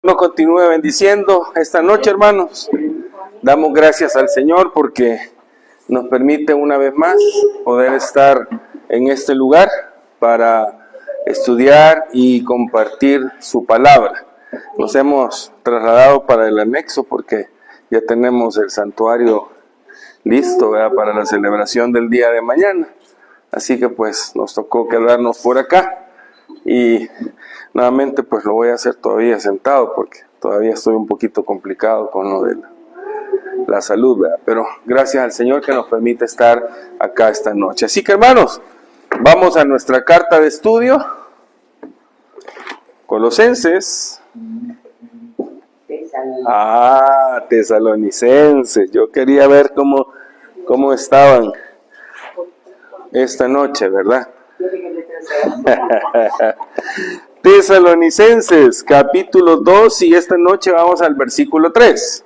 Nos continúe bendiciendo esta noche, hermanos. Damos gracias al Señor porque nos permite una vez más poder estar en este lugar para estudiar y compartir su palabra. Nos hemos trasladado para el anexo porque ya tenemos el santuario listo, ¿verdad?, para la celebración del día de mañana. Así que pues nos tocó quedarnos por acá y nuevamente pues lo voy a hacer todavía sentado porque todavía estoy un poquito complicado con lo de la salud, ¿verdad? Pero gracias al Señor que nos permite estar acá esta noche. Así que, hermanos, vamos a nuestra carta de estudio, Colosenses. Tesalonicenses. Yo quería ver cómo estaban esta noche, ¿verdad? Tesalonicenses, capítulo 2, y esta noche vamos al versículo 3.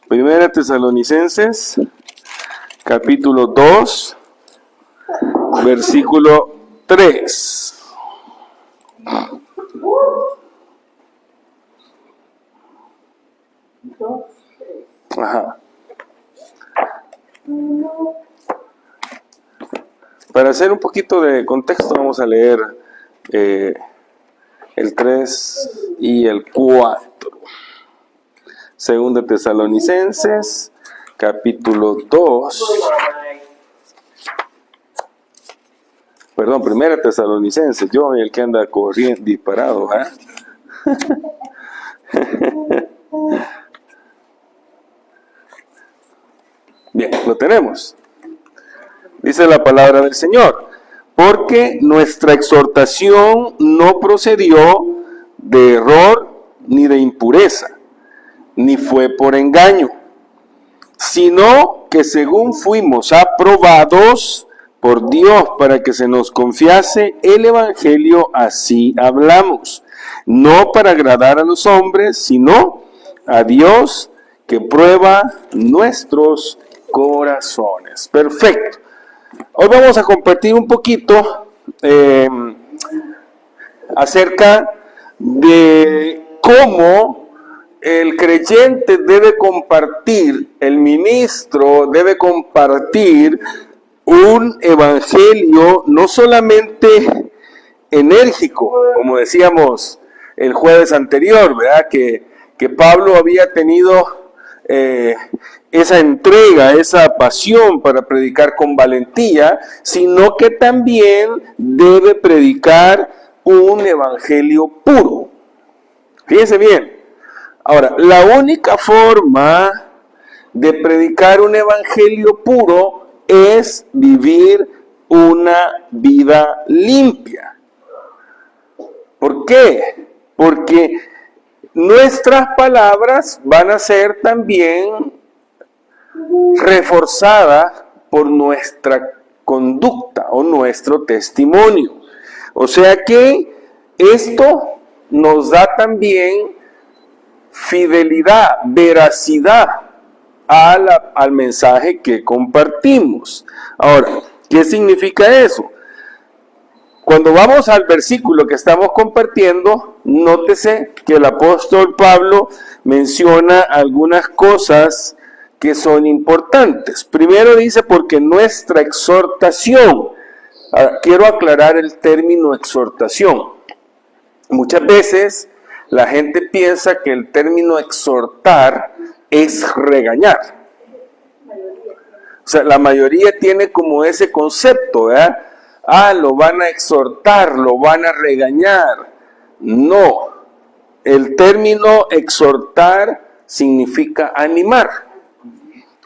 Primera Tesalonicenses, capítulo 2, versículo 3. Ajá. Para hacer un poquito de contexto, vamos a leer el 3 y el 4. Segunda Tesalonicenses, capítulo 2. Perdón, Primera Tesalonicenses. Yo soy el que anda corriendo, disparado, ¿eh? Bien, lo tenemos. Dice la palabra del Señor: porque nuestra exhortación no procedió de error ni de impureza, ni fue por engaño, sino que según fuimos aprobados por Dios para que se nos confiase el Evangelio, así hablamos, no para agradar a los hombres, sino a Dios que prueba nuestros corazones. Perfecto. Hoy vamos a compartir un poquito acerca de cómo el creyente debe compartir, el ministro debe compartir un evangelio no solamente enérgico, como decíamos el jueves anterior, ¿verdad? Que Pablo había tenido esa entrega, esa pasión para predicar con valentía, sino que también debe predicar un evangelio puro. Fíjense bien. Ahora, la única forma de predicar un evangelio puro es vivir una vida limpia. ¿Por qué? Porque nuestras palabras van a ser también reforzadas por nuestra conducta o nuestro testimonio. O sea que esto nos da también fidelidad, veracidad al mensaje que compartimos. Ahora, ¿qué significa eso? Cuando vamos al versículo que estamos compartiendo, nótese que el apóstol Pablo menciona algunas cosas que son importantes. Primero dice, porque nuestra exhortación. Ahora, quiero aclarar el término exhortación. Muchas veces la gente piensa que el término exhortar es regañar. O sea, la mayoría tiene como ese concepto, ¿verdad? Lo van a exhortar, lo van a regañar. No, el término exhortar significa animar.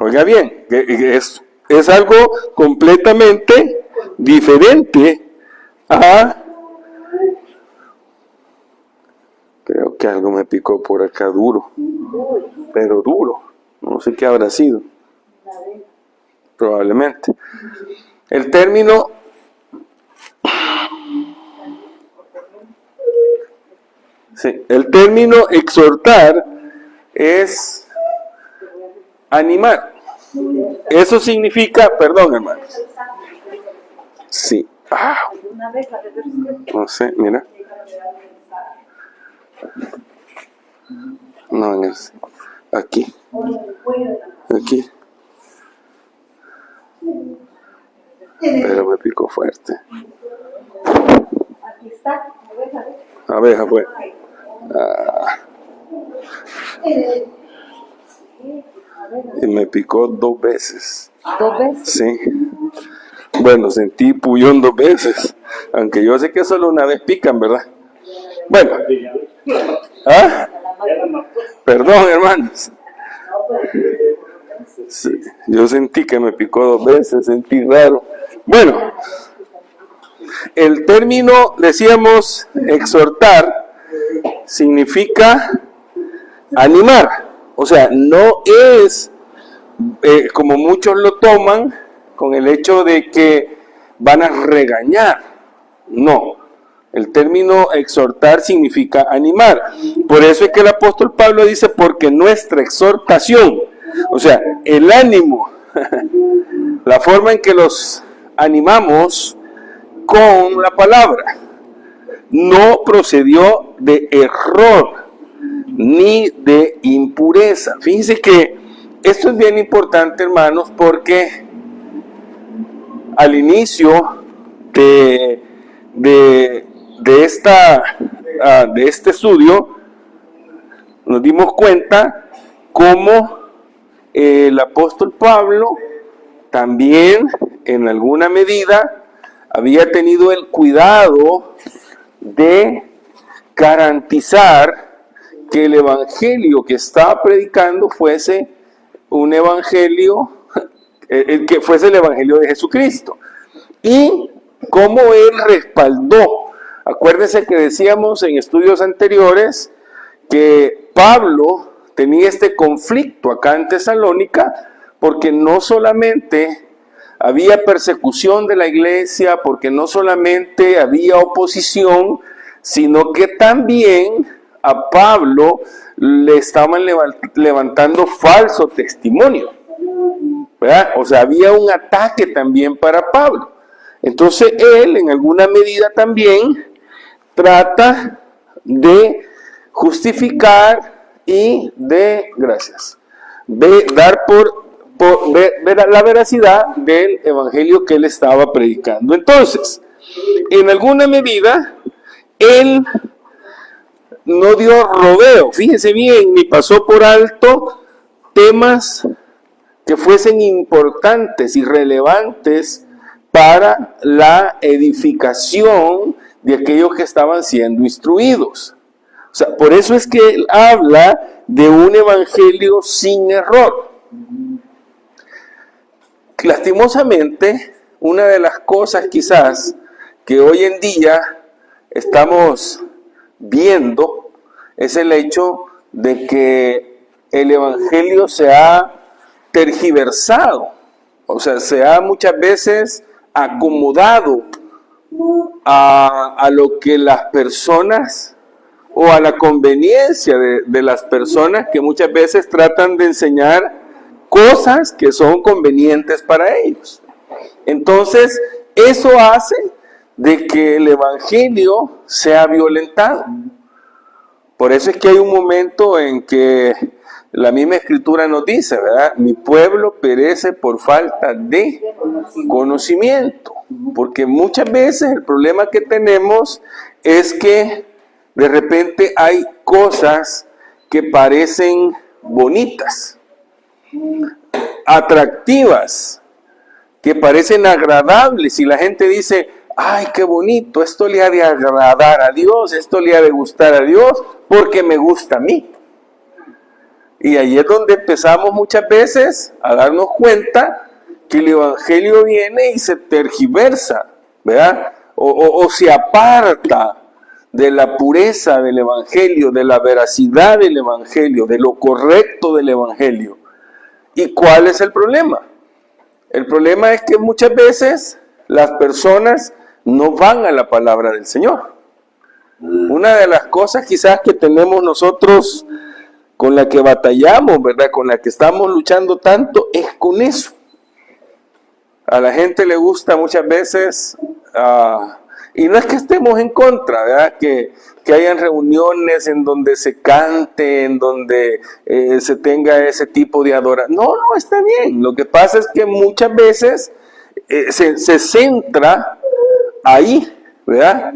Oiga bien, es algo completamente diferente a... Creo que algo me picó por acá duro, pero duro. No sé qué habrá sido. Probablemente. El término exhortar es animar. Eso significa, perdón, hermanos. Sí. Ah, no sé, mira. No, en ese. Aquí. Aquí. Pero me picó fuerte. Aquí está, Abeja fue. Ah, y me picó 2 veces. ¿2 veces? Sí. Bueno, sentí puyón 2 veces. Aunque yo sé que solo una vez pican, ¿verdad? Bueno. ¿Ah? Perdón, hermanos. Sí, yo sentí que me picó 2 veces, sentí raro. Bueno, el término, decíamos, exhortar, significa animar. O sea, no es como muchos lo toman con el hecho de que van a regañar. No, el término exhortar significa animar. Por eso es que el apóstol Pablo dice, porque nuestra exhortación, o sea, el ánimo, la forma en que los animamos con la palabra, no procedió de error ni de impureza. Fíjense que esto es bien importante, hermanos, porque al inicio de este estudio nos dimos cuenta cómo el apóstol Pablo también en alguna medida había tenido el cuidado de garantizar que el evangelio que estaba predicando fuese un evangelio, que fuese el evangelio de Jesucristo. Y cómo él respaldó. Acuérdense que decíamos en estudios anteriores que Pablo tenía este conflicto acá en Tesalónica porque no solamente había persecución de la iglesia, porque no solamente había oposición, sino que también a Pablo le estaban levantando falso testimonio, ¿verdad? O sea, había un ataque también para Pablo. Entonces él, en alguna medida también, trata de justificar y de dar ver la veracidad del evangelio que él estaba predicando. Entonces, en alguna medida, él no dio rodeo, fíjense bien, ni pasó por alto temas que fuesen importantes y relevantes para la edificación de aquellos que estaban siendo instruidos. O sea, por eso es que él habla de un evangelio sin error. Lastimosamente, una de las cosas quizás que hoy en día estamos viendo es el hecho de que el evangelio se ha tergiversado, o sea, se ha muchas veces acomodado a lo que las personas o a la conveniencia de las personas que muchas veces tratan de enseñar cosas que son convenientes para ellos. Entonces, eso hace de que el evangelio sea violentado. Por eso es que hay un momento en que la misma escritura nos dice, ¿verdad? Mi pueblo perece por falta de conocimiento. Porque muchas veces el problema que tenemos es que de repente hay cosas que parecen bonitas, atractivas, que parecen agradables y la gente dice, ay, qué bonito, esto le ha de agradar a Dios, esto le ha de gustar a Dios porque me gusta a mí. Y ahí es donde empezamos muchas veces a darnos cuenta que el evangelio viene y se tergiversa, ¿verdad? O se aparta de la pureza del evangelio, de la veracidad del evangelio, de lo correcto del evangelio. ¿Y cuál es el problema? El problema es que muchas veces las personas no van a la palabra del Señor. Una de las cosas quizás que tenemos nosotros con la que batallamos, ¿verdad? Con la que estamos luchando tanto es con eso. A la gente le gusta muchas veces, y no es que estemos en contra, ¿verdad? Que hayan reuniones en donde se cante, en donde se tenga ese tipo de adoración. No, está bien. Lo que pasa es que muchas veces se centra ahí, ¿verdad?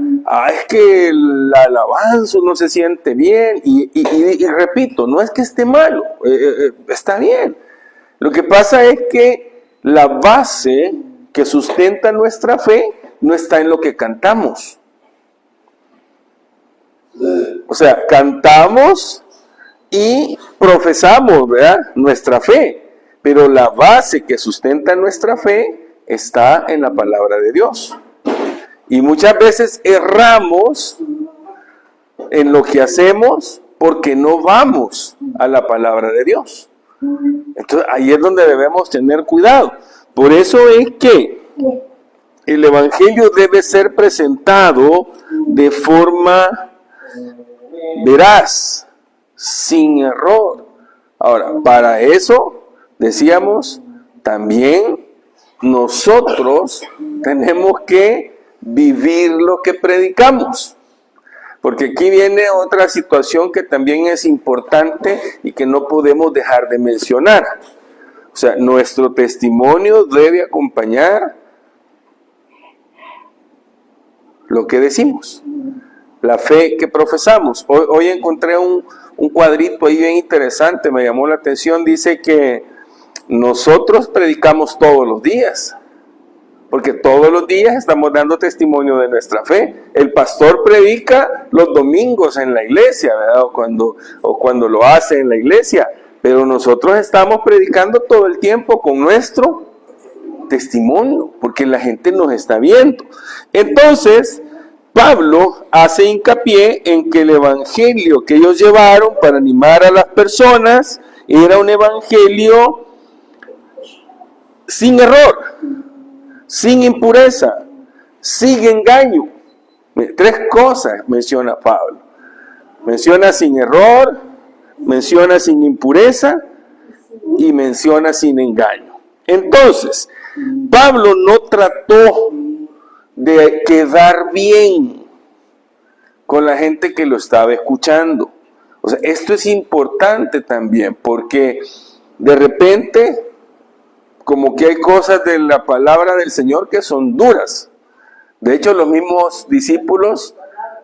Es que el alabanza no se siente bien, y repito, no es que esté malo, está bien. Lo que pasa es que la base que sustenta nuestra fe no está en lo que cantamos. O sea, cantamos y profesamos, ¿verdad?, nuestra fe, pero la base que sustenta nuestra fe está en la palabra de Dios. Y muchas veces erramos en lo que hacemos porque no vamos a la palabra de Dios. Entonces ahí es donde debemos tener cuidado. Por eso es que el Evangelio debe ser presentado de forma veraz, sin error. Ahora, para eso, decíamos, también nosotros tenemos que vivir lo que predicamos. Porque aquí viene otra situación que también es importante y que no podemos dejar de mencionar. O sea, nuestro testimonio debe acompañar lo que decimos, la fe que profesamos. Hoy encontré un cuadrito ahí bien interesante, me llamó la atención. Dice que nosotros predicamos todos los días, porque todos los días estamos dando testimonio de nuestra fe. El pastor predica los domingos en la iglesia, ¿verdad? O cuando lo hace en la iglesia, pero nosotros estamos predicando todo el tiempo con nuestro testimonio, porque la gente nos está viendo. Entonces, Pablo hace hincapié en que el evangelio que ellos llevaron para animar a las personas era un evangelio sin error, sin impureza, sin engaño. 3 cosas menciona Pablo. Menciona sin error, menciona sin impureza y menciona sin engaño. Entonces, Pablo no trató de quedar bien con la gente que lo estaba escuchando. O sea, esto es importante también, porque de repente, como que hay cosas de la palabra del Señor que son duras. De hecho, los mismos discípulos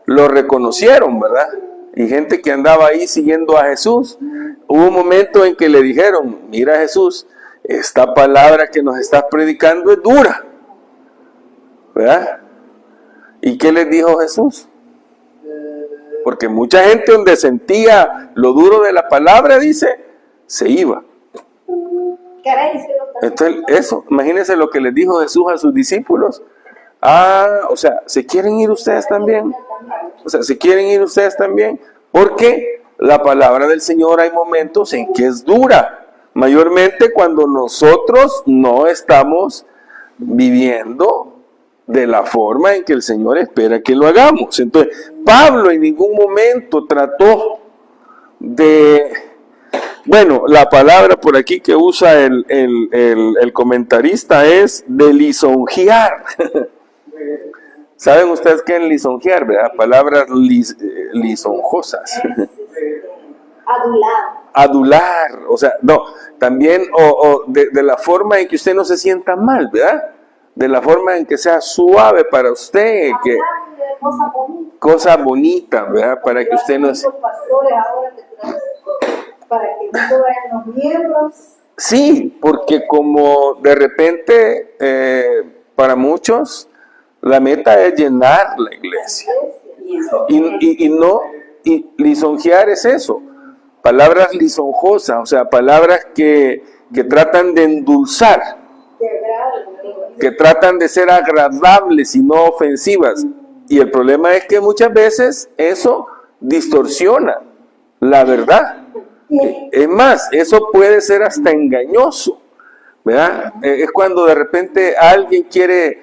lo reconocieron, ¿verdad? Y gente que andaba ahí siguiendo a Jesús. Hubo un momento en que le dijeron: mira, Jesús, esta palabra que nos estás predicando es dura, ¿verdad? ¿Y qué les dijo Jesús? Porque mucha gente, donde sentía lo duro de la palabra, dice, se iba. Entonces, eso, imagínense lo que les dijo Jesús a sus discípulos. O sea, ¿se quieren ir ustedes también? O sea, ¿se quieren ir ustedes también? Porque la palabra del Señor hay momentos en que es dura, mayormente cuando nosotros no estamos viviendo de la forma en que el Señor espera que lo hagamos. Entonces, Pablo en ningún momento trató de... Bueno, la palabra por aquí que usa el comentarista es de lisonjear. ¿Saben ustedes qué es lisonjear, verdad? Palabras lisonjosas. Adular, o sea, no, también de la forma en que usted no se sienta mal, ¿verdad? De la forma en que sea suave para usted, que cosa bonita, ¿verdad? Para que usted no se... Para que no se vayan los miembros. Sí, porque como de repente para muchos la meta es llenar la iglesia. Y lisonjear es eso. Palabras lisonjosas, o sea, palabras que tratan de endulzar, que tratan de ser agradables y no ofensivas. Y el problema es que muchas veces eso distorsiona la verdad. Es más, eso puede ser hasta engañoso, ¿verdad? Es cuando de repente alguien quiere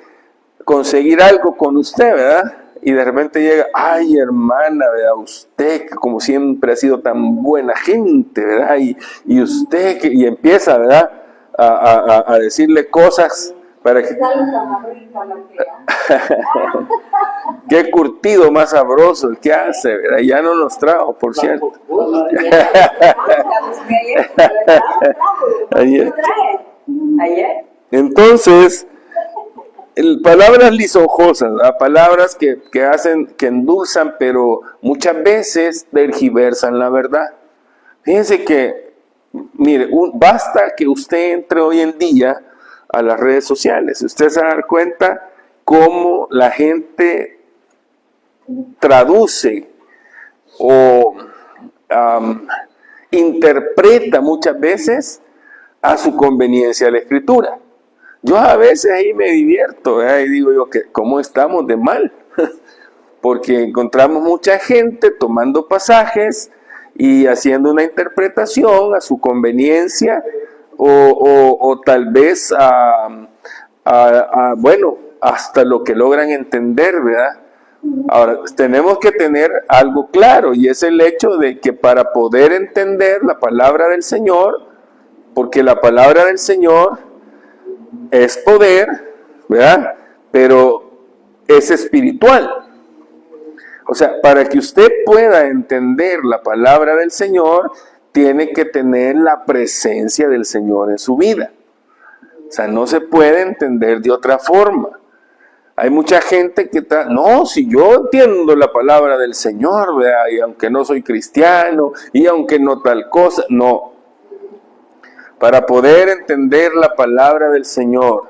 conseguir algo con usted, ¿verdad? Y de repente llega, ay, hermana, ¿verdad? Usted que como siempre ha sido tan buena gente, ¿verdad? Y usted que, y empieza, ¿verdad? A decirle cosas Para que... Salsa más rica la que Qué curtido más sabroso el que hace, ¿verdad? Ya no nos trajo, por cierto. Ayer. Entonces, palabras lisonjosas, palabras que hacen, que endulzan, pero muchas veces tergiversan la verdad. Fíjense que, mire, basta que usted entre hoy en día a las redes sociales. Usted se va a dar cuenta cómo la gente traduce o interpreta muchas veces a su conveniencia la escritura. Yo a veces ahí me divierto, ¿verdad? Y digo yo que cómo estamos de mal, porque encontramos mucha gente tomando pasajes y haciendo una interpretación a su conveniencia o tal vez bueno, hasta lo que logran entender, ¿verdad? Ahora, tenemos que tener algo claro, y es el hecho de que para poder entender la palabra del Señor, porque la palabra del Señor es poder, ¿verdad? Pero es espiritual. O sea, para que usted pueda entender la palabra del Señor, tiene que tener la presencia del Señor en su vida. O sea, no se puede entender de otra forma. Hay mucha gente que está, no, si yo entiendo la palabra del Señor, ¿verdad? Y aunque no soy cristiano, y aunque no tal cosa, no. Para poder entender la palabra del Señor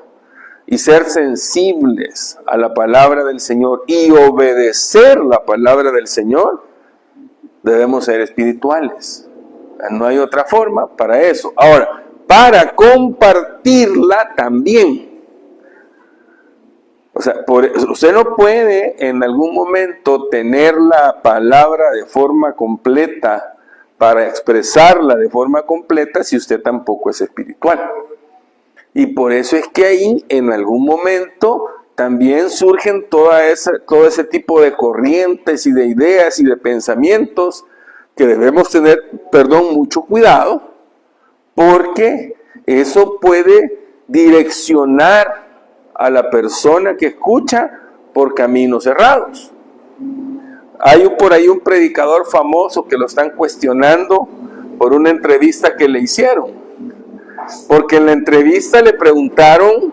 y ser sensibles a la palabra del Señor y obedecer la palabra del Señor, debemos ser espirituales. No hay otra forma para eso. Ahora, para compartirla también. O sea, usted no puede en algún momento tener la palabra de forma completa para expresarla de forma completa si usted tampoco es espiritual. Y por eso es que ahí en algún momento también surgen todo ese tipo de corrientes y de ideas y de pensamientos que debemos tener, mucho cuidado, porque eso puede direccionar a la persona que escucha por caminos errados. Hay por ahí un predicador famoso que lo están cuestionando por una entrevista que le hicieron. Porque en la entrevista le preguntaron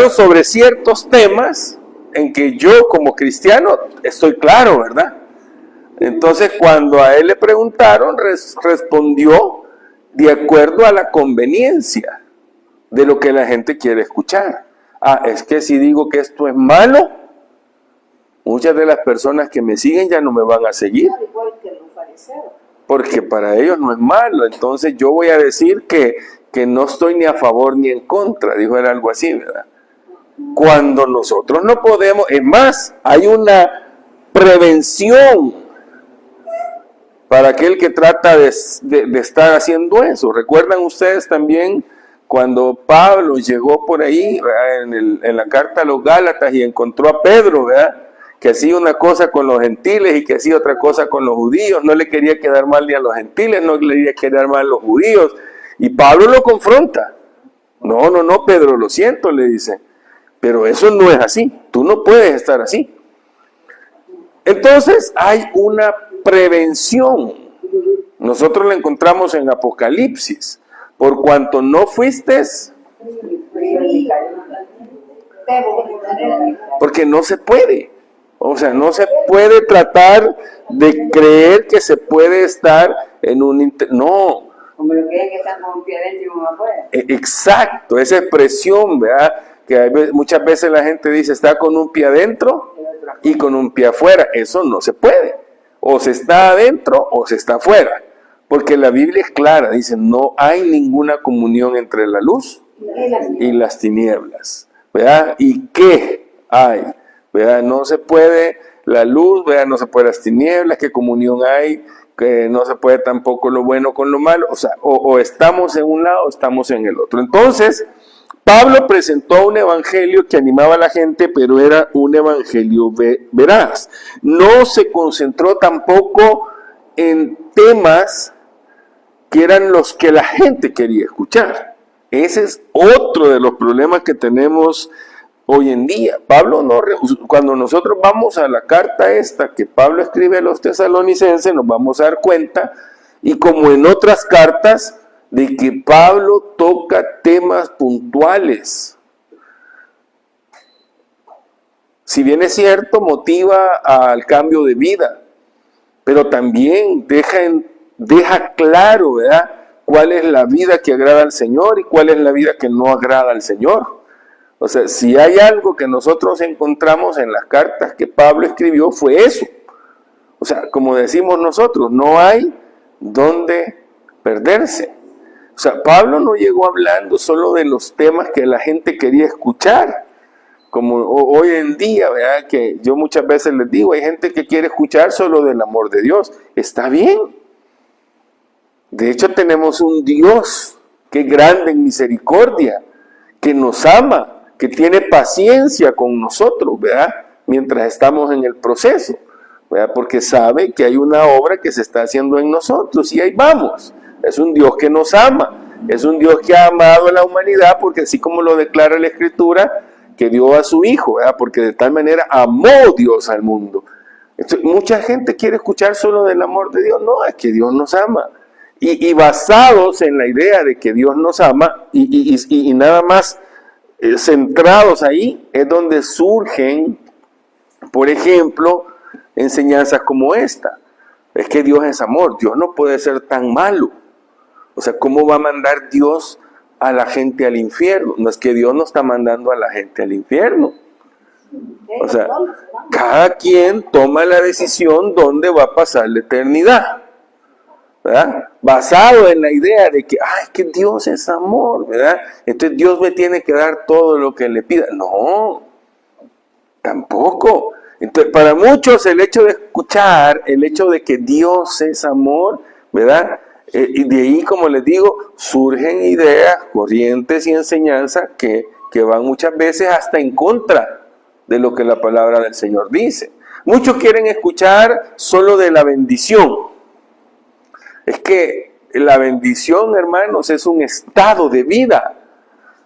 sobre ciertos temas en que yo como cristiano estoy claro, ¿verdad? Entonces cuando a él le preguntaron, respondió de acuerdo a la conveniencia de lo que la gente quiere escuchar. Es que si digo que esto es malo, muchas de las personas que me siguen ya no me van a seguir. Porque para ellos no es malo. Entonces yo voy a decir que no estoy ni a favor ni en contra. Dijo él algo así, ¿verdad? Cuando nosotros no podemos, es más, hay una prevención para aquel que trata de estar haciendo eso. ¿Recuerdan ustedes también cuando Pablo llegó por ahí en la carta a los Gálatas y encontró a Pedro, ¿verdad? Que hacía una cosa con los gentiles y que hacía otra cosa con los judíos? No le quería quedar mal ni a los gentiles, no le quería quedar mal a los judíos. Y Pablo lo confronta. No, Pedro, lo siento, le dice. Pero eso no es así. Tú no puedes estar así. Entonces hay una prevención. Nosotros la encontramos en Apocalipsis. Por cuanto no fuiste, porque no se puede. O sea, no se puede tratar de creer que se puede estar en un... No. Como lo que es que están con un pie adentro y uno afuera. Exacto, esa expresión, ¿verdad? Que muchas veces la gente dice, está con un pie adentro y con un pie afuera. Eso no se puede. O se está adentro o se está afuera. Porque la Biblia es clara, dice, no hay ninguna comunión entre la luz y las tinieblas, ¿verdad? ¿Y qué hay? ¿Verdad? No se puede la luz, ¿verdad? No se puede las tinieblas, ¿qué comunión hay? Que no se puede tampoco lo bueno con lo malo, o sea, o estamos en un lado o estamos en el otro. Entonces, Pablo presentó un evangelio que animaba a la gente, pero era un evangelio veraz. No se concentró tampoco en temas que eran los que la gente quería escuchar. Ese es otro de los problemas que tenemos hoy en día. Pablo cuando nosotros vamos a la carta esta que Pablo escribe a los tesalonicenses, nos vamos a dar cuenta, y como en otras cartas, de que Pablo toca temas puntuales. Si bien es cierto, motiva al cambio de vida, pero también deja claro, ¿verdad?, cuál es la vida que agrada al Señor y cuál es la vida que no agrada al Señor. O sea, si hay algo que nosotros encontramos en las cartas que Pablo escribió, fue eso. O sea, como decimos nosotros, no hay donde perderse. O sea, Pablo no llegó hablando solo de los temas que la gente quería escuchar, como hoy en día, ¿verdad?, que yo muchas veces les digo, hay gente que quiere escuchar solo del amor de Dios. Está bien. De hecho, tenemos un Dios que es grande en misericordia, que nos ama, que tiene paciencia con nosotros, ¿verdad?, mientras estamos en el proceso, ¿verdad?, porque sabe que hay una obra que se está haciendo en nosotros y ahí vamos. Es un Dios que nos ama, es un Dios que ha amado a la humanidad, porque así como lo declara la Escritura, que dio a su Hijo, ¿verdad?, porque de tal manera amó Dios al mundo. Entonces, mucha gente quiere escuchar solo del amor de Dios. No, es que Dios nos ama. Y basados en la idea de que Dios nos ama y nada más centrados ahí, es donde surgen, por ejemplo, enseñanzas como esta. Es que Dios es amor, Dios no puede ser tan malo. O sea, ¿cómo va a mandar Dios a la gente al infierno? No es que Dios no está mandando a la gente al infierno. O sea, cada quien toma la decisión dónde va a pasar la eternidad, ¿verdad? Basado en la idea de que, es que Dios es amor, ¿verdad? Entonces Dios me tiene que dar todo lo que le pida. No, tampoco. Entonces, para muchos el hecho de escuchar, el hecho de que Dios es amor, ¿verdad?, y de ahí, como les digo, surgen ideas, corrientes y enseñanzas que van muchas veces hasta en contra de lo que la palabra del Señor dice. Muchos quieren escuchar solo de la bendición. Es que la bendición, hermanos, es un estado de vida.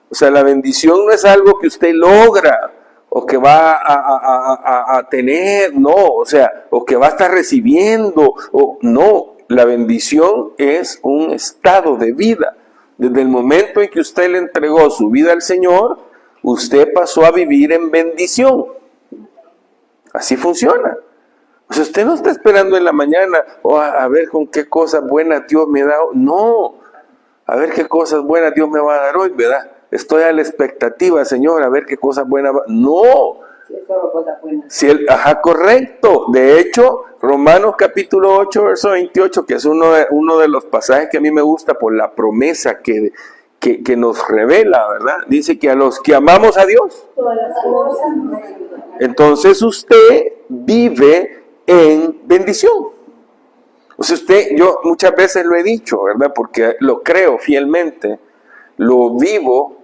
O sea, la bendición no es algo que usted logra o que va a tener, no, o sea, o que va a estar recibiendo, o no. La bendición es un estado de vida. Desde el momento en que usted le entregó su vida al Señor, usted pasó a vivir en bendición. Así funciona. O sea, usted no está esperando en la mañana, a ver con qué cosas buenas Dios me da. No, a ver qué cosas buenas Dios me va a dar hoy, ¿verdad? Estoy a la expectativa, Señor, a ver qué cosas buenas va. No. Correcto. De hecho, Romanos capítulo 8, verso 28, que es uno de los pasajes que a mí me gusta por la promesa que nos revela, ¿verdad? Dice que a los que amamos a Dios, entonces usted vive en bendición. O sea, yo muchas veces lo he dicho, ¿verdad?, porque lo creo fielmente, lo vivo,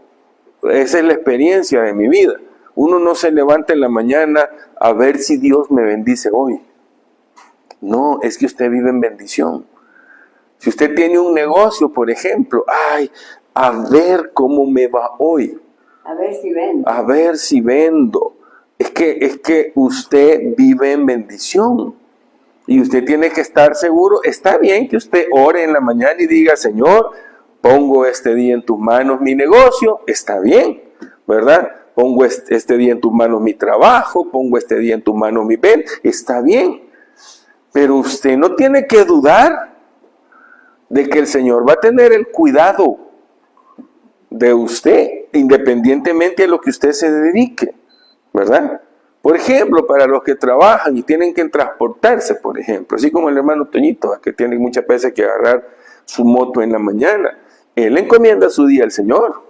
esa es la experiencia de mi vida. Uno no se levanta en la mañana a ver si Dios me bendice hoy. No, es que usted vive en bendición. Si usted tiene un negocio, por ejemplo, a ver cómo me va hoy. A ver si vendo. A ver si vendo. Es que usted vive en bendición. Y usted tiene que estar seguro. Está bien que usted ore en la mañana y diga, Señor, pongo este día en tus manos mi negocio. Está bien, ¿verdad? Pongo este día en tus manos mi trabajo, pongo este día en tus manos mi venta. Está bien. Pero usted no tiene que dudar de que el Señor va a tener el cuidado de usted, independientemente de lo que usted se dedique, ¿verdad? Por ejemplo, para los que trabajan y tienen que transportarse, por ejemplo, así como el hermano Toñito, que tiene muchas veces que agarrar su moto en la mañana, él encomienda su día al Señor.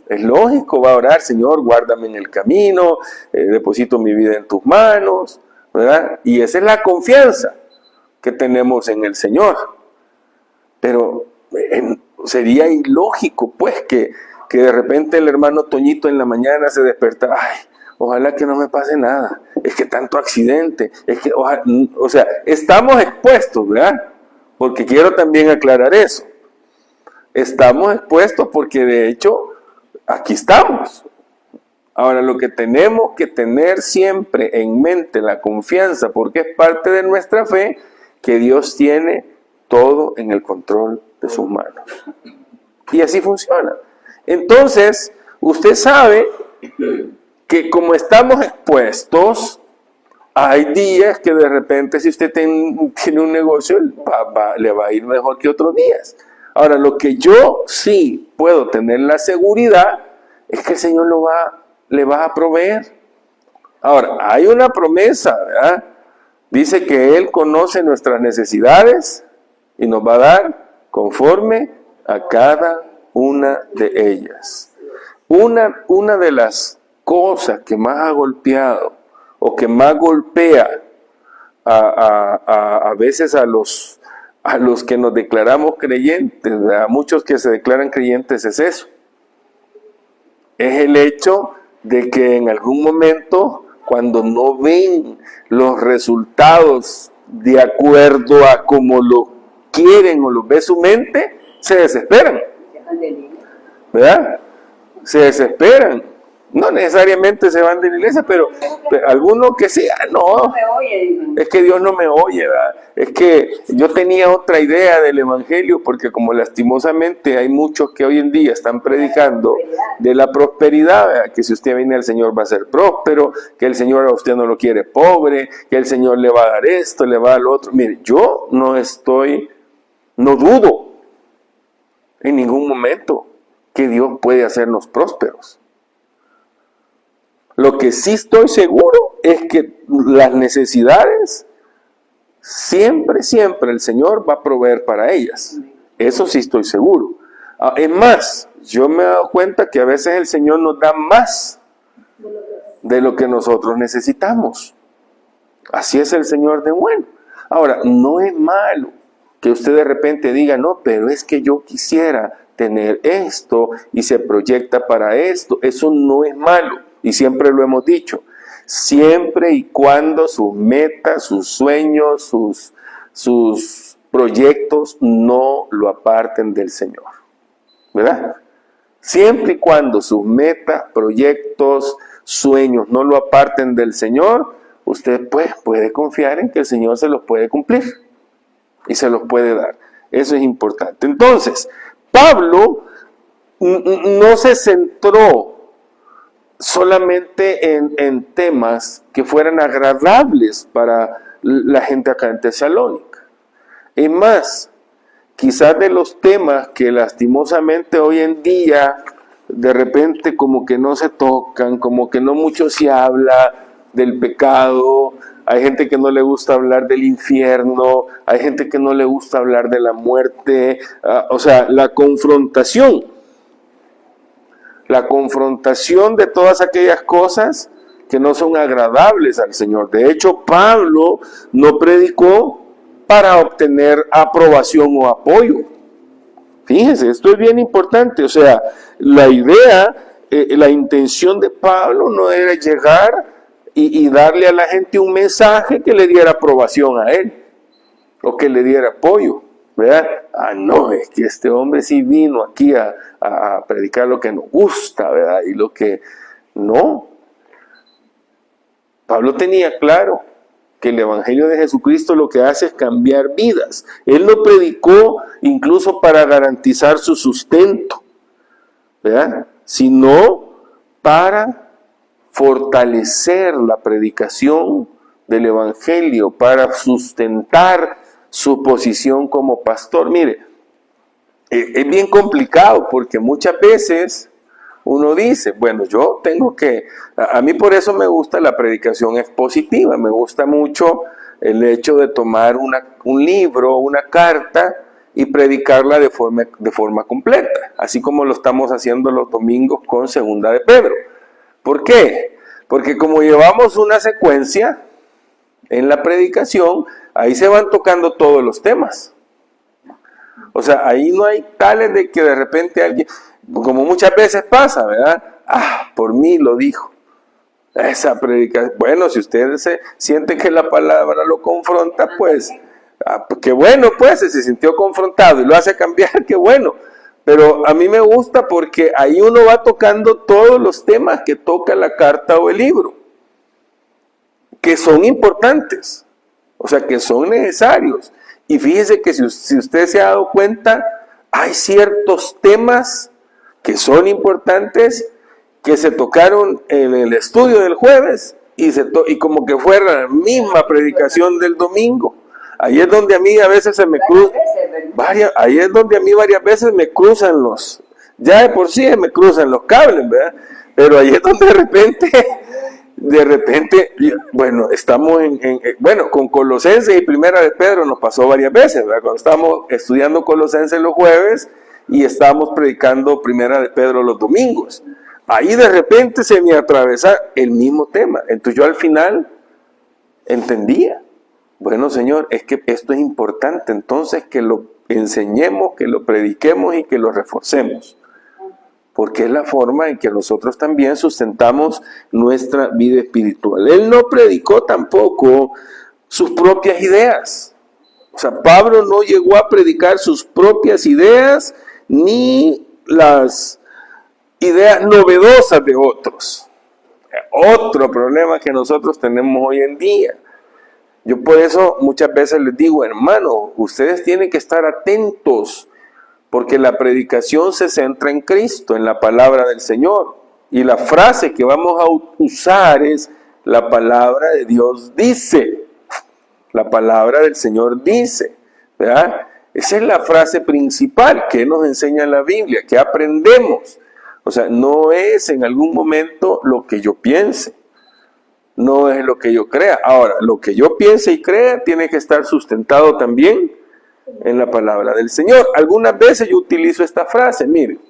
Es lógico, va a orar, Señor, guárdame en el camino, deposito mi vida en tus manos, ¿verdad? Y esa es la confianza que tenemos en el Señor. Pero sería ilógico, pues, que de repente el hermano Toñito en la mañana se despertara, ojalá que no me pase nada, es que tanto accidente, es que, o sea, estamos expuestos, ¿verdad? Porque quiero también aclarar eso. estamos expuestos porque de hecho aquí estamos. Ahora, lo que tenemos que tener siempre en mente, la confianza, porque es parte de nuestra fe, que Dios tiene todo en el control de sus manos. Y así funciona. Entonces, usted sabe que como estamos expuestos, hay días que de repente si usted tiene un negocio, le va a ir mejor que otros días. Ahora, lo que yo sí puedo tener la seguridad es que el Señor le va a proveer. Ahora, hay una promesa, ¿verdad? Dice que Él conoce nuestras necesidades y nos va a dar conforme a cada una de ellas. Una de las cosas que más ha golpeado o que más golpea a veces a los que nos declaramos creyentes, a muchos que se declaran creyentes, es eso. Es el hecho de que en algún momento, cuando no ven los resultados de acuerdo a como lo quieren o lo ve su mente, se desesperan. ¿Verdad? Se desesperan. No necesariamente se van de la iglesia, pero algunos que sí, no, es que Dios no me oye, ¿verdad? Es que yo tenía otra idea del evangelio, porque como lastimosamente hay muchos que hoy en día están predicando de la prosperidad, ¿verdad? Que si usted viene al Señor va a ser próspero, que el Señor a usted no lo quiere pobre, que el Señor le va a dar esto, le va a dar lo otro. Mire, yo no dudo en ningún momento que Dios puede hacernos prósperos. Lo que sí estoy seguro es que las necesidades, siempre el Señor va a proveer para ellas. Eso sí estoy seguro. Es más, yo me he dado cuenta que a veces el Señor nos da más de lo que nosotros necesitamos. Así es el Señor de bueno. Ahora, no es malo que usted de repente diga, no, pero es que yo quisiera tener esto y se proyecta para esto. Eso no es malo. Y siempre lo hemos dicho, siempre y cuando sus metas, sus sueños, sus proyectos no lo aparten del Señor, ¿verdad? Siempre y cuando sus metas, proyectos, sueños no lo aparten del Señor, usted pues puede confiar en que el Señor se los puede cumplir y se los puede dar. Eso es importante. Entonces, Pablo no se centró solamente en temas que fueran agradables para la gente acá en Tesalónica. Es más, quizás de los temas que lastimosamente hoy en día de repente como que no se tocan, como que no mucho se habla del pecado, hay gente que no le gusta hablar del infierno, hay gente que no le gusta hablar de la muerte, o sea, la confrontación de todas aquellas cosas que no son agradables al Señor. De hecho, Pablo no predicó para obtener aprobación o apoyo. Fíjense, esto es bien importante. O sea, la idea, la intención de Pablo no era llegar y darle a la gente un mensaje que le diera aprobación a él o que le diera apoyo, ¿verdad? No, es que este hombre sí vino aquí a predicar lo que nos gusta, ¿verdad? Y lo que no. Pablo tenía claro que el Evangelio de Jesucristo lo que hace es cambiar vidas. Él no predicó incluso para garantizar su sustento, ¿verdad? Sino para fortalecer la predicación del Evangelio, para sustentar su posición como pastor. Mire, es bien complicado porque muchas veces uno dice, bueno, yo tengo que, a mí por eso me gusta la predicación expositiva, me gusta mucho el hecho de tomar un libro, una carta y predicarla de forma completa, así como lo estamos haciendo los domingos con Segunda de Pedro. ¿Por qué? Porque como llevamos una secuencia en la predicación, ahí se van tocando todos los temas. O sea, ahí no hay tales de que de repente alguien, como muchas veces pasa, ¿verdad? Por mí lo dijo. Esa predicación, bueno, si usted se siente que la palabra lo confronta, pues, qué bueno, pues, si se sintió confrontado y lo hace cambiar, qué bueno. Pero a mí me gusta porque ahí uno va tocando todos los temas que toca la carta o el libro, que son importantes, o sea, que son necesarios. Y fíjese que si usted se ha dado cuenta, hay ciertos temas que son importantes, que se tocaron en el estudio del jueves y como que fuera la misma predicación del domingo. Ahí es donde a mí a veces se me cruzan, ahí es donde a mí varias veces me cruzan ya de por sí me cruzan los cables, ¿verdad? Pero ahí es donde de repente, bueno, estamos bueno, con Colosenses y Primera de Pedro nos pasó varias veces, ¿verdad? Cuando estamos estudiando Colosenses los jueves y estábamos predicando Primera de Pedro los domingos. Ahí de repente se me atravesa el mismo tema. Entonces yo al final entendía, bueno, Señor, es que esto es importante, entonces que lo enseñemos, que lo prediquemos y que lo reforcemos. Porque es la forma en que nosotros también sustentamos nuestra vida espiritual. Él no predicó tampoco sus propias ideas. O sea, Pablo no llegó a predicar sus propias ideas ni las ideas novedosas de otros. Otro problema que nosotros tenemos hoy en día. Yo por eso muchas veces les digo, hermano, ustedes tienen que estar atentos, porque la predicación se centra en Cristo, en la palabra del Señor. Y la frase que vamos a usar es, la palabra de Dios dice. La palabra del Señor dice, ¿verdad? Esa es la frase principal que nos enseña la Biblia, que aprendemos. O sea, no es en algún momento lo que yo piense, no es lo que yo crea. Ahora, lo que yo piense y crea tiene que estar sustentado también en la palabra del Señor. Algunas veces yo utilizo esta frase, miren,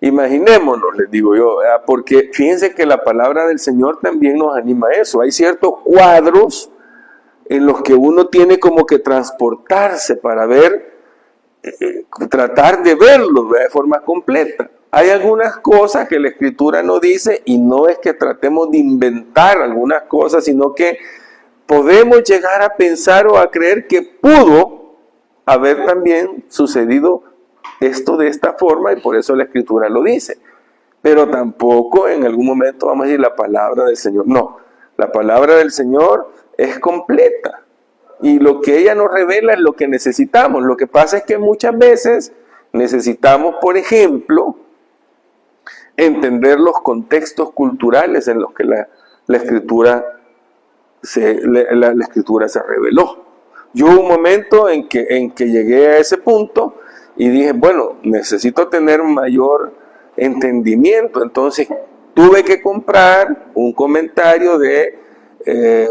imaginémonos, les digo yo, porque fíjense que la palabra del Señor también nos anima a eso. Hay ciertos cuadros en los que uno tiene como que transportarse para ver, tratar de verlos de forma completa. Hay algunas cosas que la Escritura no dice, y no es que tratemos de inventar algunas cosas, sino que podemos llegar a pensar o a creer que pudo haber también sucedido esto de esta forma, y por eso la Escritura lo dice. Pero tampoco en algún momento vamos a decir la palabra del Señor. No, la palabra del Señor es completa, y lo que ella nos revela es lo que necesitamos. Lo que pasa es que muchas veces necesitamos, por ejemplo, entender los contextos culturales en los que la Escritura se reveló. Yo hubo un momento en que llegué a ese punto y dije, bueno, necesito tener mayor entendimiento. Entonces tuve que comprar un comentario de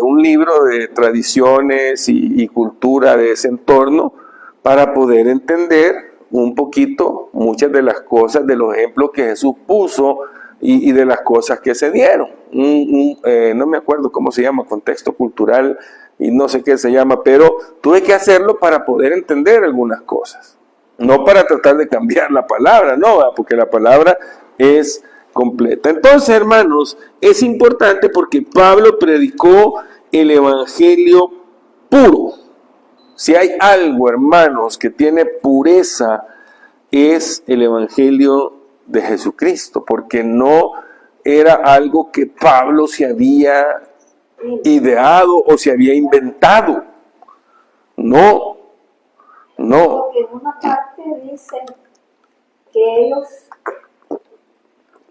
un libro de tradiciones y cultura de ese entorno para poder entender un poquito muchas de las cosas, de los ejemplos que Jesús puso y de las cosas que se dieron. No me acuerdo cómo se llama, contexto cultural y no sé qué se llama, pero tuve que hacerlo para poder entender algunas cosas. No para tratar de cambiar la palabra, no, porque la palabra es completa. Entonces, hermanos, es importante porque Pablo predicó el evangelio puro. Si hay algo, hermanos, que tiene pureza, es el evangelio de Jesucristo, porque no era algo que Pablo se había ideado o se había inventado. No, no. Porque en una parte dicen que ellos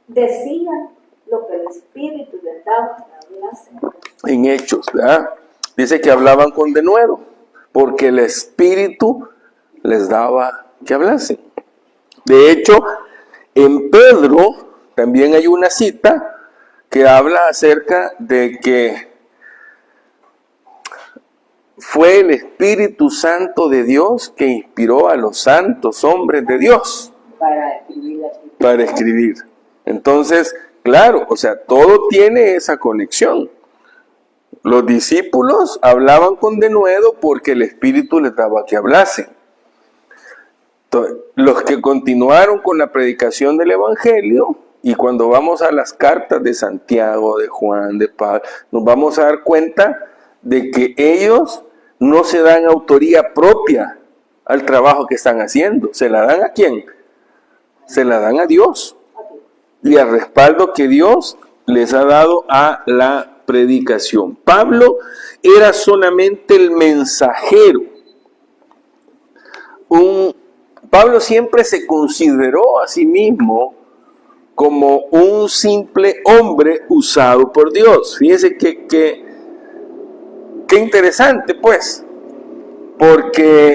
decían lo que el Espíritu les daba que hablasen. En Hechos, ¿verdad? Dice que hablaban con denuedo, porque el Espíritu les daba que hablasen. De hecho, en Pedro también hay una cita que habla acerca de que fue el Espíritu Santo de Dios que inspiró a los santos hombres de Dios para escribir. Entonces, claro, o sea, todo tiene esa conexión. Los discípulos hablaban con denuedo porque el Espíritu les daba que hablasen. Entonces, los que continuaron con la predicación del Evangelio, y cuando vamos a las cartas de Santiago, de Juan, de Pablo, nos vamos a dar cuenta de que ellos no se dan autoría propia al trabajo que están haciendo. ¿Se la dan a quién? se la dan a Dios y al respaldo que Dios les ha dado a la predicación. Pablo era solamente el mensajero. Pablo siempre se consideró a sí mismo como un simple hombre usado por Dios. Fíjense qué interesante, pues, porque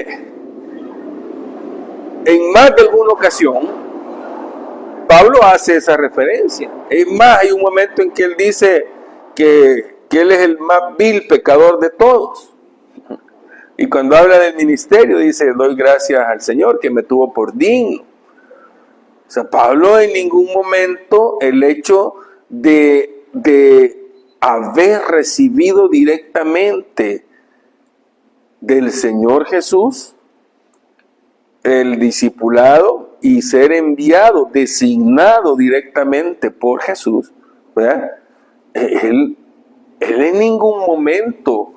en más de alguna ocasión Pablo hace esa referencia. Es más, hay un momento en que él dice que él es el más vil pecador de todos. Y cuando habla del ministerio dice, doy gracias al Señor que me tuvo por digno. O sea, Pablo en ningún momento el hecho de haber recibido directamente del Señor Jesús el discipulado y ser enviado, designado directamente por Jesús, ¿verdad? Él en ningún momento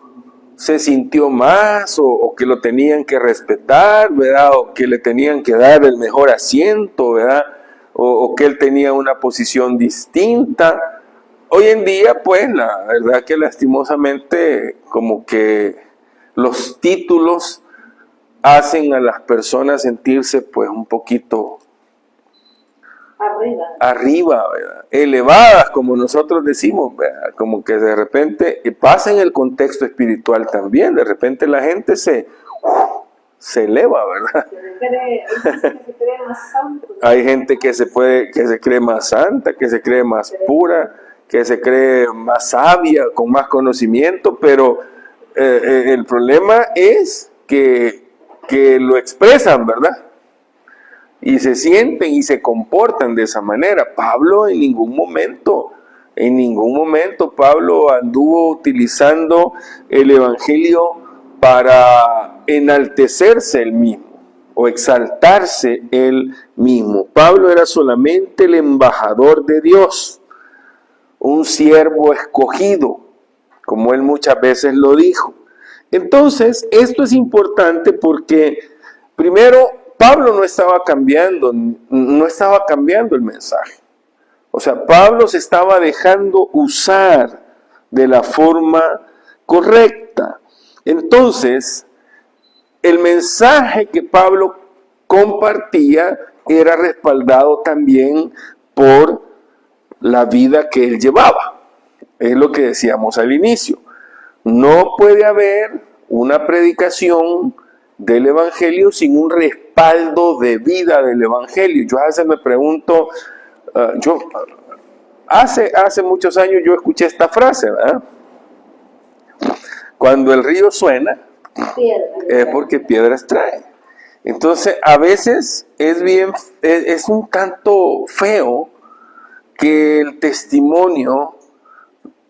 se sintió más o que lo tenían que respetar, ¿verdad? O que le tenían que dar el mejor asiento, ¿verdad? O que él tenía una posición distinta. Hoy en día, pues, la verdad que lastimosamente como que los títulos hacen a las personas sentirse pues un poquito arriba, ¿verdad? Elevadas, como nosotros decimos, ¿verdad? Como que de repente pasa en el contexto espiritual también, de repente la gente se eleva, ¿verdad? Hay gente que se cree más santa, que se cree más pura, que se cree más sabia, con más conocimiento, pero el problema es que lo expresan, ¿verdad? Y se sienten y se comportan de esa manera. Pablo en ningún momento Pablo anduvo utilizando el evangelio para enaltecerse él mismo o exaltarse él mismo. Pablo era solamente el embajador de Dios, un siervo escogido, como él muchas veces lo dijo. Entonces, esto es importante porque, primero, Pablo no estaba cambiando el mensaje. O sea, Pablo se estaba dejando usar de la forma correcta. Entonces, el mensaje que Pablo compartía era respaldado también por la vida que él llevaba. Es lo que decíamos al inicio. No puede haber una predicación del evangelio sin un respaldo de vida del evangelio. Yo a veces me pregunto, hace muchos años yo escuché esta frase, ¿verdad? Cuando el río suena, es porque piedras trae. Entonces, a veces es un tanto feo que el testimonio,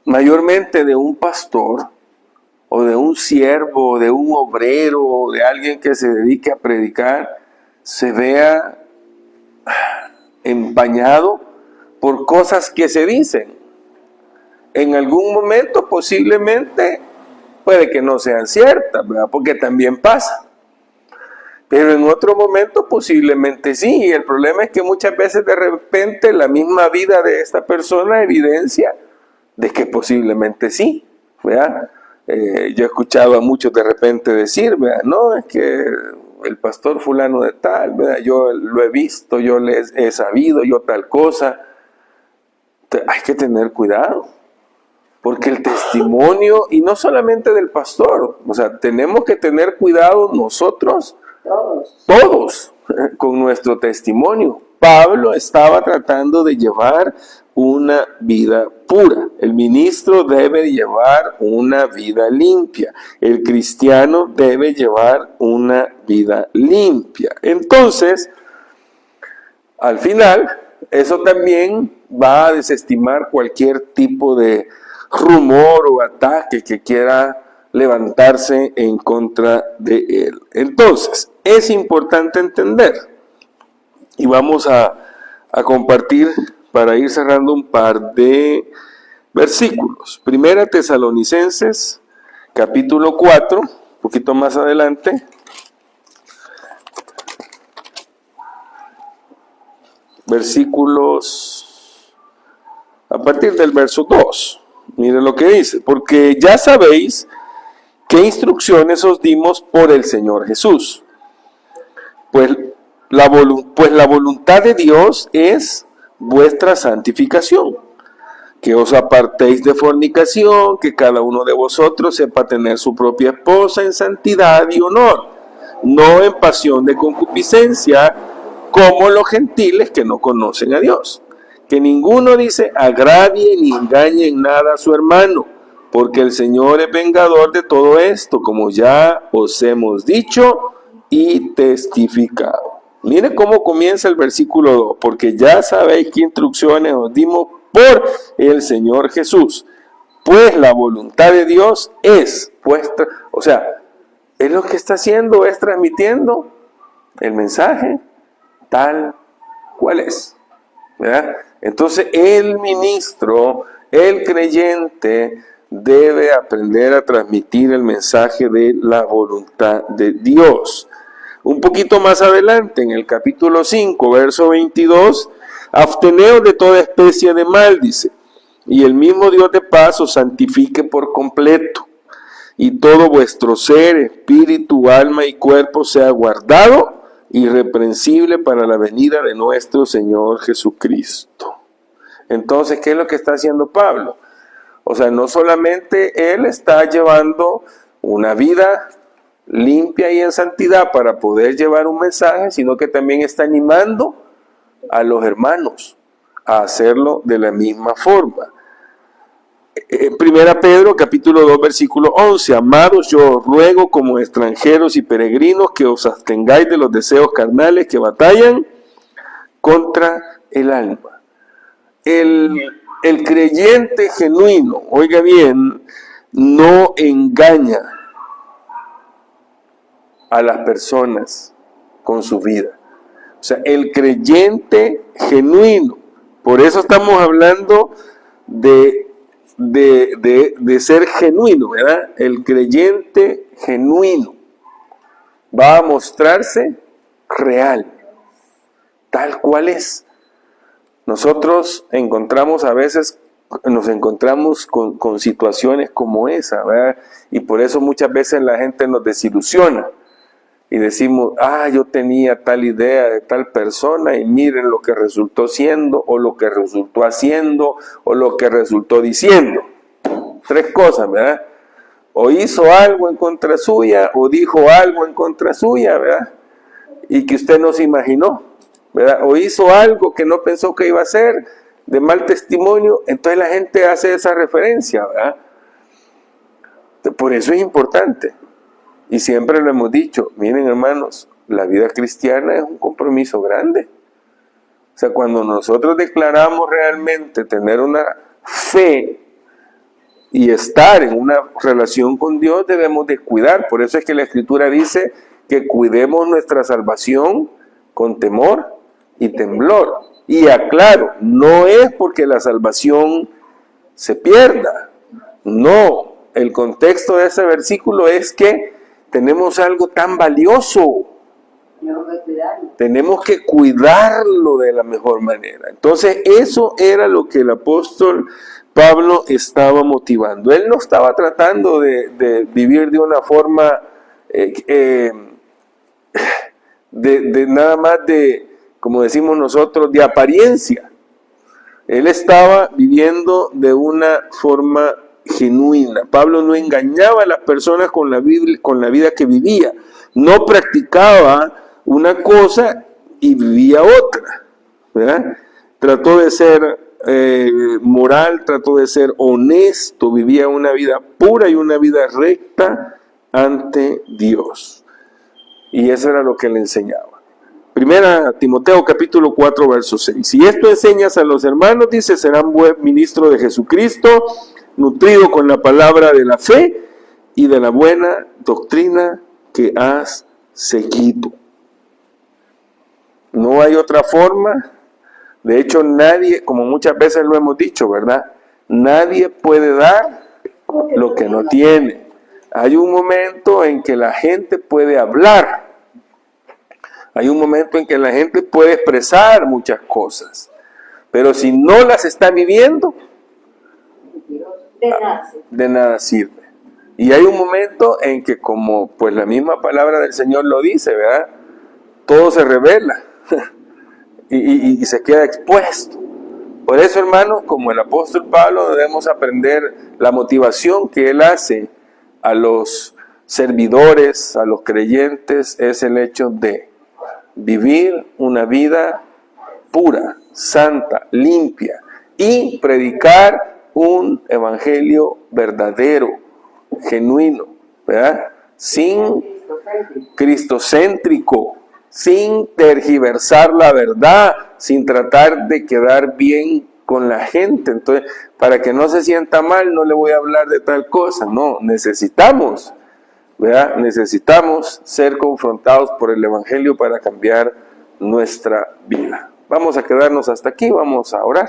mayormente de un pastor, o de un siervo, de un obrero, o de alguien que se dedique a predicar, se vea empañado por cosas que se dicen. En algún momento posiblemente puede que no sean ciertas, ¿verdad? Porque también pasa. Pero en otro momento posiblemente sí. Y el problema es que muchas veces de repente la misma vida de esta persona evidencia de que posiblemente sí, ¿verdad? Yo he escuchado a muchos de repente decir, ¿verdad? No, es que el pastor fulano de tal, ¿verdad? Yo lo he visto, yo les he sabido, yo tal cosa. Hay que tener cuidado, porque el testimonio, y no solamente del pastor, o sea, tenemos que tener cuidado nosotros, todos, con nuestro testimonio. Pablo estaba tratando de llevar una vida pura. El ministro debe llevar una vida limpia. El cristiano debe llevar una vida limpia. Entonces, al final, eso también va a desestimar cualquier tipo de rumor o ataque que quiera levantarse en contra de él. Entonces, es importante entender, y vamos a compartir para ir cerrando un par de versículos. Primera Tesalonicenses, capítulo 4, un poquito más adelante. versículos, a partir del verso 2. Mire lo que dice, porque ya sabéis qué instrucciones os dimos por el Señor Jesús. Pues la voluntad de Dios es vuestra santificación, que os apartéis de fornicación, que cada uno de vosotros sepa tener su propia esposa en santidad y honor, no en pasión de concupiscencia, como los gentiles que no conocen a Dios. Que ninguno, dice, agravie ni engañe en nada a su hermano, porque el Señor es vengador de todo esto, como ya os hemos dicho y testificado. Mire cómo comienza el versículo 2, porque ya sabéis qué instrucciones os dimos por el Señor Jesús. Pues la voluntad de Dios es vuestra, o sea, es lo que está haciendo, es transmitiendo el mensaje tal cual es, ¿verdad? Entonces el ministro, el creyente, debe aprender a transmitir el mensaje de la voluntad de Dios. Un poquito más adelante, en el capítulo 5, verso 22, absteneos de toda especie de mal, dice, y el mismo Dios de paz os santifique por completo, y todo vuestro ser, espíritu, alma y cuerpo sea guardado irreprensible para la venida de nuestro Señor Jesucristo. Entonces, ¿qué es lo que está haciendo Pablo? O sea, no solamente él está llevando una vida limpia y en santidad para poder llevar un mensaje, sino que también está animando a los hermanos a hacerlo de la misma forma. En 1 Pedro capítulo 2 versículo 11, amados, yo os ruego como extranjeros y peregrinos que os abstengáis de los deseos carnales que batallan contra el alma. El creyente genuino, oiga bien, no engaña a las personas con su vida. O sea, el creyente genuino, por eso estamos hablando de ser genuino, ¿verdad? El creyente genuino va a mostrarse real, tal cual es. Nosotros nos encontramos con situaciones como esa, ¿verdad? Y por eso muchas veces la gente nos desilusiona y decimos, yo tenía tal idea de tal persona y miren lo que resultó siendo, o lo que resultó haciendo, o lo que resultó diciendo. Tres cosas, ¿verdad? O hizo algo en contra suya, o dijo algo en contra suya, ¿verdad? Y que usted no se imaginó, ¿verdad? O hizo algo que no pensó que iba a hacer, de mal testimonio, entonces la gente hace esa referencia, ¿verdad? Por eso es importante. Y siempre lo hemos dicho, miren hermanos, la vida cristiana es un compromiso grande. O sea, cuando nosotros declaramos realmente tener una fe y estar en una relación con Dios, debemos de cuidar. Por eso es que la Escritura dice que cuidemos nuestra salvación con temor y temblor. Y aclaro, no es porque la salvación se pierda. No, el contexto de ese versículo es que tenemos algo tan valioso. Tenemos que cuidarlo de la mejor manera. Entonces, eso era lo que el apóstol Pablo estaba motivando. Él no estaba tratando de vivir de una forma de nada más de, como decimos nosotros, de apariencia. Él estaba viviendo de una forma genuina. Pablo no engañaba a las personas con la vida que vivía. No practicaba una cosa y vivía otra, ¿verdad? Trató de ser moral, trató de ser honesto, vivía una vida pura y una vida recta ante Dios. Y eso era lo que le enseñaba. Primera Timoteo capítulo 4 verso 6. Y esto enseñas a los hermanos, dice, serán buen ministro de Jesucristo, nutrido con la palabra de la fe y de la buena doctrina que has seguido. No hay otra forma. De hecho, nadie, como muchas veces lo hemos dicho, ¿verdad? Nadie puede dar lo que no tiene. Hay un momento en que la gente puede hablar. Hay un momento en que la gente puede expresar muchas cosas, pero si no las está viviendo, de nada sirve. Y hay un momento en que, como pues la misma palabra del Señor lo dice, ¿verdad? Todo se revela y se queda expuesto. Por eso, hermanos, como el apóstol Pablo, debemos aprender la motivación que él hace a los servidores, a los creyentes, es el hecho de vivir una vida pura, santa, limpia y predicar un evangelio verdadero, genuino, ¿verdad? Sin cristocéntrico, sin tergiversar la verdad, sin tratar de quedar bien con la gente. Entonces, para que no se sienta mal, no le voy a hablar de tal cosa. No, necesitamos, ¿verdad? Necesitamos ser confrontados por el evangelio para cambiar nuestra vida. Vamos a quedarnos hasta aquí, vamos a orar.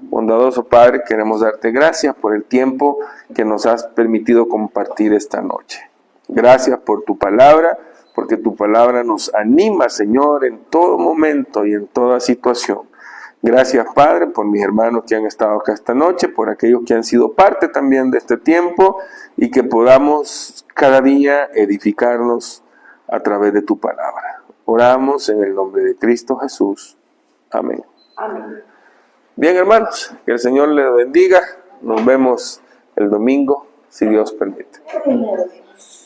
Bondadoso Padre, queremos darte gracias por el tiempo que nos has permitido compartir esta noche. Gracias por tu palabra, porque tu palabra nos anima, Señor, en todo momento y en toda situación. Gracias, Padre, por mis hermanos que han estado acá esta noche, por aquellos que han sido parte también de este tiempo y que podamos cada día edificarnos a través de tu palabra. Oramos en el nombre de Cristo Jesús. Amén. Amén. Bien, hermanos, que el Señor les bendiga. Nos vemos el domingo, si Dios permite. Primero Dios.